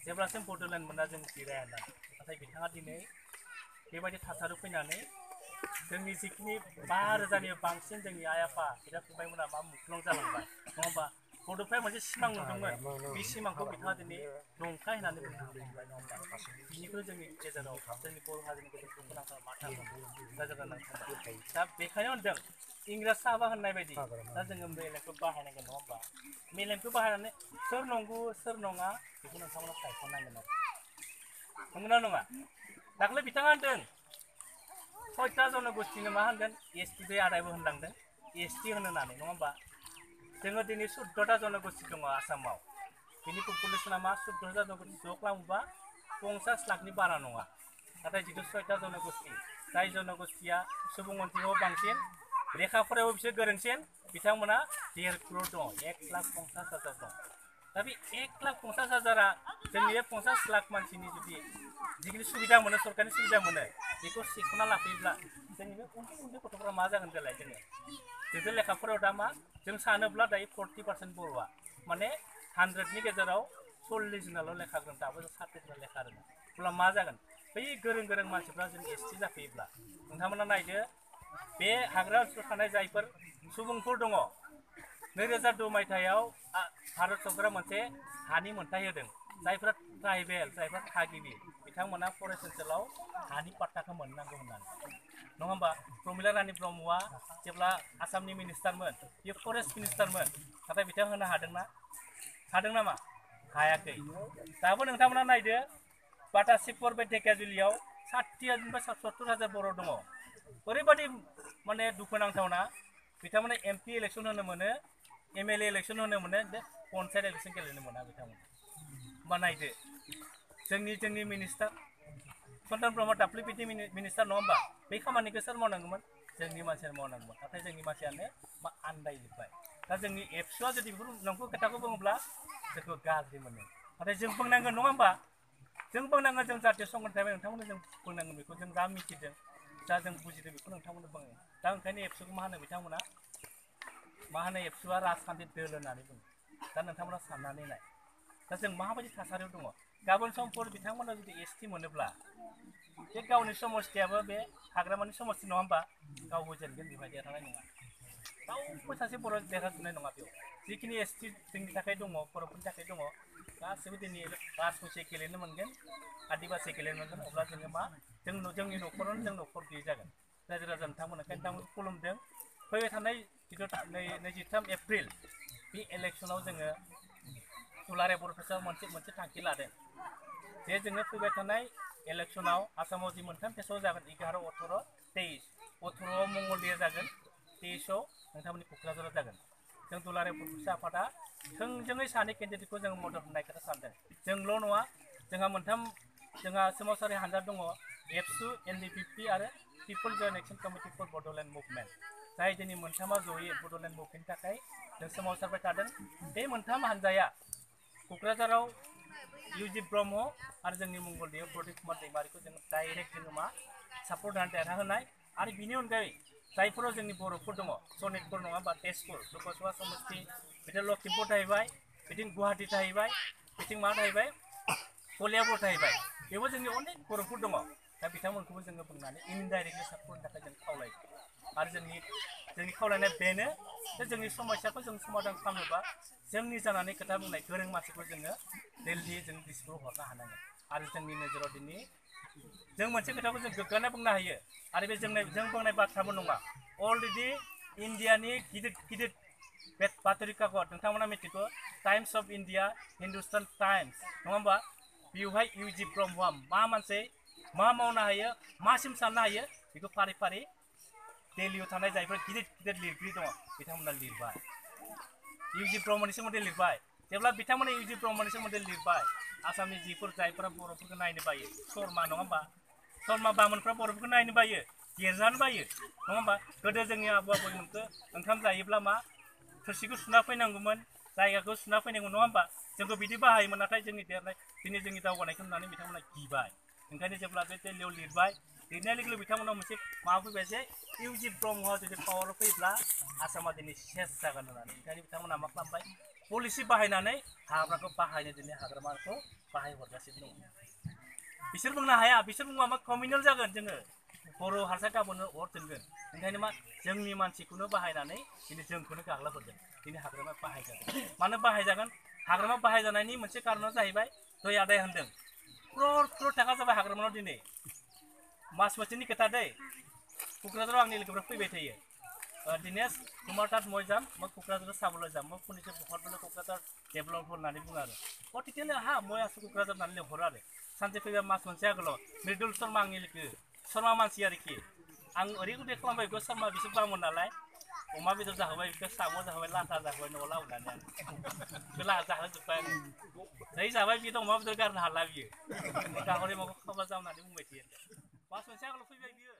जेब्लासिम बड'लेण्ड मोना जों जिराया नाथाय बिथाङा दिनै बेबायदि थासारियाव फैनानै जोंनि जिखिनि 5,000नि बांसिन जोंनि आइ आफा बिदा फंबायमोना मा मुख्लं जालांबाय नङा होमबा बड'फाया मोनसे सिमां नुदोंमोन बे सिमांखौ बिथाङा दिनै नंखाय होननानै बुंनो हमबाय नङा होमबा बिनिख्रुइ जोंनि गेजेराव जोंनि बर' हारिनि गेजेराव दुखुनांथाव माथा जाजोबनांबाय दा बेखायनो होनदों इंराज साहाबा होननाय बायदि दा जोङो मेलेमखौ बाहायनांगोन नङा होमबा मेलेमखौ बाहायनानै सोर नंगौ सोर नङा बेखौ नोंथांमोना सायख'नांगोन आरो नंगौना नङा दाख्लै बिथाङा होनदों 6टा जनगोष्ठीनो मा होनगोन एसटि दे आदायबो होनलांदों एसटि होनो होननानै नङा होमबा जोङो दिनै 14टा जनगोष्ठी दङ आसामाव बिनि पपुलेसना मा 14टा जनगोष्ठी ज' खालामोबा 50 लाखनि बारा नङा नाथाय जिथु 6टा जनगोष्ठी जाय जनगोष्ठीया सुबुं अनजिमायाव बांसिन लेखा फरायाव बिसोर गोरोंसिन बिथांमोना 1.5 करोड़ दङ 1,50,000 दं दा बे 1,50,000 जोंनि बे 50 लाख मानसिनि जुदि जिखिनि सुबिदा मोनो सरकारनि सुबिदा मोनो बेखौ सेख'ना लाफैयोब्ला जोंनि बे उन्दै उन्दै गथ'फोरा मा जागोन देलाय जोङो जोंथ' लेखाफोराव दा मा जों सानोब्ला दायो 40% बर'आ माने 100नि गेजेराव 40 जनाल' लेखा गोरों दाबो 60 जना लेखा रोङा अब्ला मा जागोन बै गोरों गोरों मानसिफ्रा जों एसटि जाफैयोब्ला नोंथांमोना नायदो बे हाग्रा ओनसोलाव थानाय जायफोर सुबुंफोर दङ 2002 मायथाइयाव भारत सरकारा मोनसे हानि मोनथाय होदों जायफ्रा ट्राइबेल जायफ्रा थागिबि बिथांमोना फरेस्ट ओनसोलाव हानि पाट्टाखौ मोननांगौ होननानै नङा होमबा प्रमिला रानी ब्रह्मआ जेब्ला आसामनि मिनिस्टारमोन बे फरेस्ट मिनिस्टारमोन नाथाय बिथाङा होनो हादों नामा हायाखै दाबो नोंथांमोना नायदो बाटा सिपर बे ढेकियाजुलियाव 60,000 70,000 बर' दङ ओरैबायदि माने दुखुनांथावना बिथांमोना MP इलेक्सन होनो मोनो MLA इलेक्सन होनो मोनो पन्चायत इलेक्सन गेलेनो मोना बिथांमोना होमबा नायदो जोंनि मिनिस्टार सन्तान ब्रह्म दाख्लै बिदि मिनिस्टार नङा होमबा बे खामानिखौ सोर मावनांगौमोन जोंनि मानसियानो मावनांगौमोन नाथाय जोंनि मानसियानो मा आन्दायजोब्बाय दा जोंनि एबसुआ जुदि बेफोर नंगौ खोथाखौ बुङोब्ला जोंखौ गाज्रि मोनो नाथाय जों बुंनांगोन नङा होमबा जों बुंनांगोन जों जातीय संगठन नोंथांमोननो जों बुंनांगोन बेखौ जों जा मिथिदों जा जों बुजिदों बेखौ नोंथांमोननो बुङो दा ओंखायनो एबसुखौ मा होनो बिथांमोना मा होनो एबसुआ राजखान्थि दोल होननानै बुङो दा नोंथांमोना साननानै नाय दा जों माबायदि थासारियाव दङ गाबोन समफोर बिथांमोना जुदि एसटि मोनोब्ला बे गावनि समस्थियाबो बे हाग्रामानि समस्ति नङा होमबा गावबो जेनगोन बेवहाय देरहानाय नङा रावबो सासे बर' देरहाजोबनाय नङा बेयाव जिखिनि एसटि जोंनि थाखाय दङ बर'फोरनि थाखाय दङ गासैबो दिनै राजबंसि गेलेनो मोनगोन आदिबासि गेलेनो मोनगोन अब्ला जोङो मा जोंनि न'खरावनो जों न'खर गैयै जागोन रायजो राजा नोंथांमोन ओंखायनो नोंथांमोनखौ खुलुमदों फैबाय थानाय जिथु 23 एप्रिल बे इलेक्सनाव जोङो दुलाराय बर' फेस्टआव मोनसे थांखि लादों जे जोङो फैबाय थानाय इलेक्सनाव आसामाव जि मोनथाम फेस्टआव जागोन 11, 18, 23 18आव मंगलदैयाव जागोन 23आव नोंथांमोननि क'क्राझाराव जागोन जों दुलाराय बर' फेस्टि आफादा थोंजोङै सानै केन्डिडेटखौ जों मदद होनाय खोथा सानदों जोंल' नङा जोंहा सोमावसारारि हान्जा दङ एबसु NDPP आरो people joint action committee for Bodoland movement जाय दिनै मोनथामा जयै बड'लेण्ड मुभमेन्टनि थाखाय जों सोमावसारबाय थादों बे मोनथाम हान्जाया क'क्राझाराव इउजित ब्रह्म आरो जोंनि मंगलदैयाव प्रदीप कुमार दैमारिखौ जों डाइरेक्ट जोङो मा सापर्ट होनानै देरहाहोनाय आरो बिनि अनगायै जायफोराव जोंनि बर'फोर दङ सनितपुर नङा बा तेजपुर लोकसभा समस्ति बिदिनो लखिमपुर थाहैबाय बिथिं गुवाहाटि थाहैबाय बिथिं मा थाहैबाय कलियाबर थाहैबाय बेवबो जोंनि अनेक बर'फोर दङ दा बिथांमोनखौबो जोङो बुंनानै इनडाइरेक्टलि सापर्टनि थाखाय जों खावलायदों आरो जोंनि खावलायनाया बेनो जे जोंनि समस्याखौ जों समाधान खालामनोबा जोंनि जानानै खोथा बुंनाय गोरों मानसिखौ जोङो दिल्ली जों डिस्ट्रिक्टआव हरनो हानांगोन आरो जोंनि नोजोराव दिनै जों मोनसे खोथाखौ जों गोग्गाना बुंनो हायो आरो बे जों बुंनाय बाथ्राबो नङा अलरेडि इन्डियानि गिदिर बे बातरि काकत नोंथांमोना मिथिगौ times of India Hindustan times नङा होमबा बेवहाय इउजित ब्रह्मआ मा मानसि मा मावनो हायो मासिम साननो हायो बेखौ फारि फारि दिल्लीयाव थानाय जायफोर गिदिर लिरगिरि दङ बिथांमोना लिरबाय इउजित ब्रह्मनि सोमोन्दै लिरबाय जेब्ला बिथांमोना इउजित ब्रह्मनि सोमोन्दै लिरबाय आसामनि जायफोरा बर'फोरखौ नायनो बायो शर्मा नङा होमबा शर्मा बामोनफ्रा बर'फोरखौ नायनो बायो गिरजानो बायो नङा होमबा गोदो जोंनि आबौ आबैमोनखौ ओंखाम जायोब्ला मा थोरसिखौ सुना फैनांगौमोन जायगाखौ सुना फैनांगौ नङा होमबा जोंखौ बिदि बाहायोमोन नाथाय जोंनि दिनै जोंनि दावगानायखौ नुनानै बिथांमोना गिबाय ओंखायनो जेब्ला बे दिल्लीयाव लिरनाय लोगो लोगो बिथांमोनाव मोनसे माबा फैबाय जे इउजित ब्रह्मआ जुदि पावाराव फैब्ला आसामा दिनै सेस जागोन होननानै ओंखायनो बिथांमोना मा खालामबाय पलिसि बाहायनानै हाग्राखौ बाहायनो दिनै हाग्रामाखौ बाहायहरगासिनो दङ बिसोर बुंनो हाया बिसोर बुंबा मा कमिउनेल जागोन जोङो बर' हारसा गाबोननो अर दोनगोन ओंखायनो मा जोंनि मानसिखौनो बाहायनानै दिनै जोंखौनो गाग्लाबहरदों दिनै हाग्रामा बाहायजागोन मानो बाहायजागोन हाग्रामा बाहायजानायनि मोनसे कारना जाहैबाय दय आदाय होनदों क्रर क्रर थाखा जाबाय हाग्रामायाव दिनै मास मोनसेनि खोथा दै क'क्राझाराव आंनि लोगोफ्रा फैबाय थायो दिनेश कुमार तात मयजाम मैं क'क्राझाराव साबोलो जाम मैं फुनैसो हरबोले क'क्राझार डेभेलप होननानै बुङो आरो तेতিয়াले हा मैं आसो क'क्राझार होननानै लिंहरो आरो सानसे फैबा मास मोनसे आगोलाव मृदुल शर्मा आंनि लोगो शर्मा मानसि आरोखि आं ओरैबायदि खालामबाय बेखौ शर्मा बिसोर बामोन नालाय अमा बेदर जाहोबाय बेखौ साम' जाहोबाय लाथा जाहोबाय न'आव लाबोनानै आं बेखौ जाहोजोब्बाय आरो जै जाबाय बियो अमा बेदर गारनो हाला बियो गाहरि माखौ खाबा जाम होननानै बुंबाय थायो मास मोनसे आगोलाव फैबाय बियो